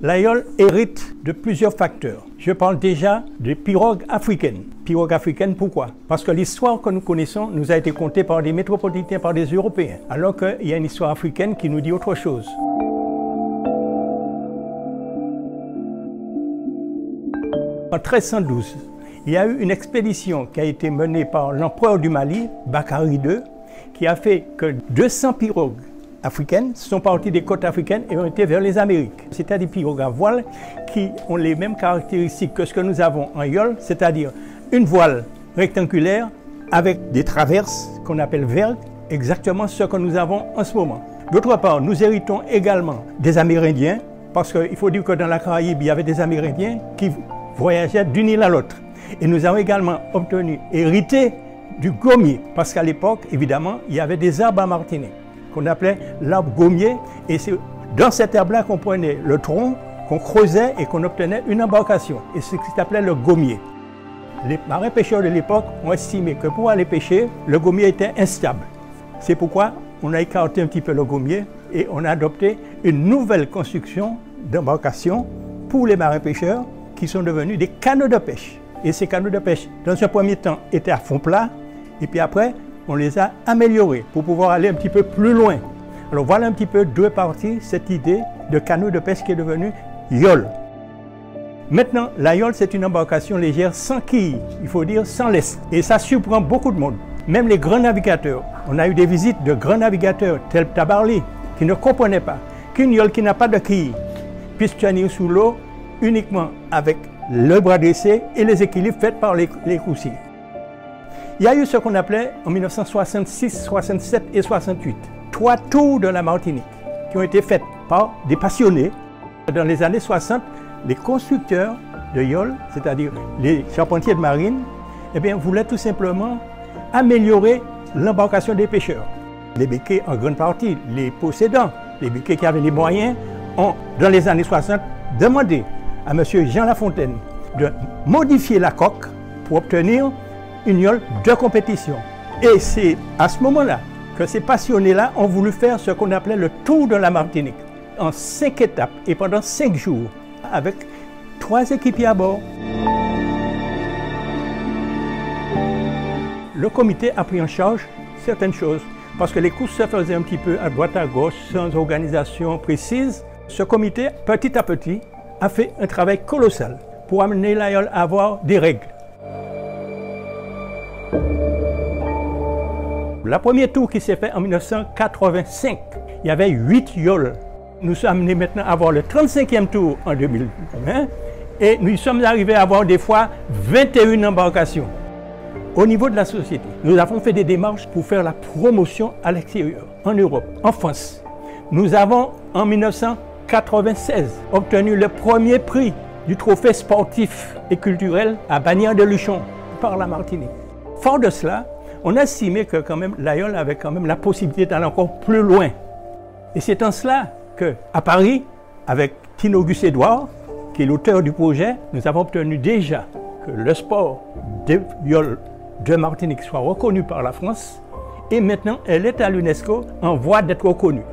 L'aïeul hérite de plusieurs facteurs. Je parle déjà des pirogues africaines. Pirogues africaines, pourquoi? Parce que l'histoire que nous connaissons nous a été contée par des métropolitains, par des Européens, alors qu'il y a une histoire africaine qui nous dit autre chose. En 1312, il y a eu une expédition qui a été menée par l'empereur du Mali, Bakary II, qui a fait que 200 pirogues africaines sont parties des côtes africaines et ont été vers les Amériques. C'est des pirogues à voile qui ont les mêmes caractéristiques que ce que nous avons en yole, c'est-à-dire une voile rectangulaire avec des traverses qu'on appelle vergues, exactement ce que nous avons en ce moment. D'autre part, nous héritons également des Amérindiens, parce qu'il faut dire que dans la Caraïbe, il y avait des Amérindiens qui voyageaient d'une île à l'autre. Et nous avons également hérité du gommier, parce qu'à l'époque, évidemment, il y avait des arbres à Martinique qu'on appelait l'arbre gommier, et c'est dans cet arbre-là qu'on prenait le tronc, qu'on creusait et qu'on obtenait une embarcation, et c'est ce qui s'appelait le gommier. Les marins-pêcheurs de l'époque ont estimé que pour aller pêcher, le gommier était instable. C'est pourquoi on a écarté un petit peu le gommier et on a adopté une nouvelle construction d'embarcation pour les marins-pêcheurs qui sont devenus des canots de pêche. Et ces canots de pêche, dans un premier temps, étaient à fond plat, et puis après, on les a améliorés pour pouvoir aller un petit peu plus loin. Alors voilà un petit peu d'où est partie cette idée de canot de pêche qui est devenue yole. Maintenant, la yole, c'est une embarcation légère sans quille, il faut dire sans lest. Et ça surprend beaucoup de monde, même les grands navigateurs. On a eu des visites de grands navigateurs, tels Tabarly, qui ne comprenaient pas qu'une yole qui n'a pas de quille puisse tenir sous l'eau uniquement avec le bras dressé et les équilibres faits par les coursiers. Il y a eu ce qu'on appelait en 1966, 67 et 68, 3 tours de la Martinique qui ont été faites par des passionnés. Dans les années 60, les constructeurs de yole, c'est-à-dire les charpentiers de marine, eh bien, voulaient tout simplement améliorer l'embarcation des pêcheurs. Les béquets, en grande partie, les possédants, les béquets qui avaient les moyens, ont, dans les années 60, demandé à M. Jean Lafontaine de modifier la coque pour obtenir une yole de compétition. Et c'est à ce moment-là que ces passionnés-là ont voulu faire ce qu'on appelait le tour de la Martinique, en 5 étapes et pendant 5 jours, avec 3 équipiers à bord. Le comité a pris en charge certaines choses, parce que les courses se faisaient un petit peu à droite à gauche, sans organisation précise. Ce comité, petit à petit, a fait un travail colossal pour amener la yole à avoir des règles. La première tour qui s'est faite en 1985, il y avait 8 yoles. Nous sommes amenés maintenant à avoir le 35e tour en 2020 et nous sommes arrivés à avoir des fois 21 embarcations. Au niveau de la société, nous avons fait des démarches pour faire la promotion à l'extérieur, en Europe, en France. Nous avons en 1996 obtenu le premier prix du trophée sportif et culturel à Bagnères-de-Luchon par la Martinique. Fort de cela, on a estimé que quand même la yole avait quand même la possibilité d'aller encore plus loin. Et c'est en cela qu'à Paris, avec Tine-Auguste Édouard, qui est l'auteur du projet, nous avons obtenu déjà que le sport de yole de Martinique soit reconnu par la France. Et maintenant, elle est à l'UNESCO en voie d'être reconnue.